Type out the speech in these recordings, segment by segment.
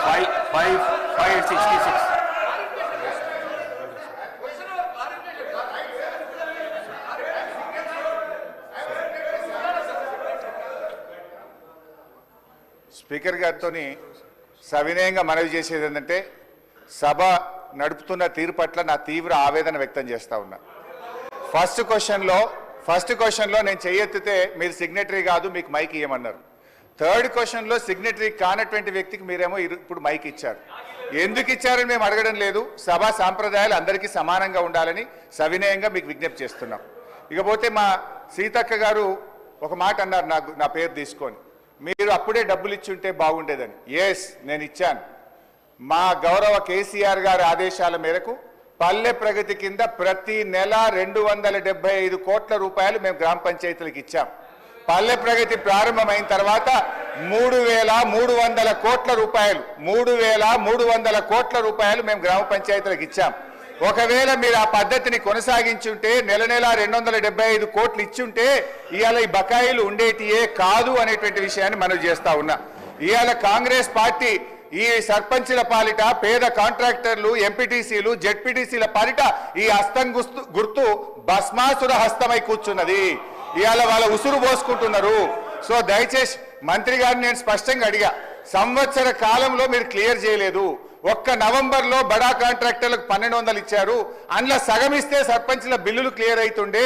5866. Speaker గారితో సవినయంగా మనవి చేసేది ఏంటంటే సభ నడుపుతున్న తీరు పట్ల నా తీవ్ర ఆవేదన వ్యక్తం చేస్తా ఉన్నా. ఫస్ట్ క్వశ్చన్లో నేను చెయ్యెత్తితే మీరు సిగ్నేటరీ కాదు, మీకు మైక్ ఇవ్వమన్నారు. థర్డ్ క్వశ్చన్లో సిగ్నేటరీ కానటువంటి వ్యక్తికి మీరేమో ఇప్పుడు మైక్ ఇచ్చారు. ఎందుకు ఇచ్చారని మేము అడగడం లేదు. సభా సాంప్రదాయాలు అందరికీ సమానంగా ఉండాలని సవినయంగా మీకు విజ్ఞప్తి చేస్తున్నాం. ఇకపోతే మా సీతక్క గారు ఒక మాట అన్నారు, నా పేరు తీసుకొని, మీరు అప్పుడే డబ్బులు ఇచ్చుంటే బాగుండేదని. ఎస్, నేను ఇచ్చాను. మా గౌరవ కేసీఆర్ గారి ఆదేశాల మేరకు పల్లె ప్రగతి కింద ప్రతి నెల 275 కోట్ల రూపాయలు మేము గ్రామ పంచాయతీలకు ఇచ్చాం. పల్లె ప్రగతి ప్రారంభమైన తర్వాత 3,300 కోట్ల రూపాయలు 3,300 కోట్ల రూపాయలు మేము గ్రామ పంచాయతీలకు ఇచ్చాం. ఒకవేళ మీరు ఆ పద్ధతిని కొనసాగించుంటే నెల 275 కోట్లు ఇచ్చుంటే ఇవాళ ఈ బకాయిలు ఉండేటియే కాదు అనేటువంటి విషయాన్ని మనం చేస్తా ఉన్నా. ఇవాళ కాంగ్రెస్ పార్టీ ఈ సర్పంచుల పాలిట, పేద కాంట్రాక్టర్లు, ఎంపీటీసీలు, జెడ్పీటీసీల పాలిట ఈ హస్తం గుర్తు భస్మాసుర హస్తమై కూర్చున్నది. ఇవాళ వాళ్ళ ఉసురు పోసుకుంటున్నారు. సో దయచేసి మంత్రి గారిని నేను స్పష్టంగా అడిగా, సంవత్సర కాలంలో మీరు క్లియర్ చేయలేదు. ఒక్క నవంబర్లో బడా కాంట్రాక్టర్లకు 1,200 ఇచ్చారు. అందులో సగం ఇస్తే సర్పంచ్ల బిల్లులు క్లియర్ అవుతుండే.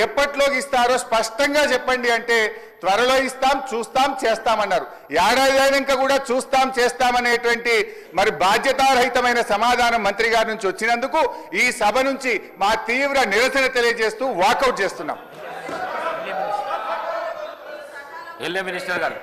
ఎప్పట్లోకి ఇస్తారో స్పష్టంగా చెప్పండి అంటే త్వరలో ఇస్తాం, చూస్తాం, చేస్తామన్నారు. ఏడాది అయినాక కూడా చూస్తాం, చేస్తామనేటువంటి మరి బాధ్యతారహితమైన సమాధానం మంత్రి గారి నుంచి వచ్చినందుకు ఈ సభ నుంచి మా తీవ్ర నిరసన తెలియజేస్తూ వాకౌట్ చేస్తున్నాం. మినిస్టర్ గారు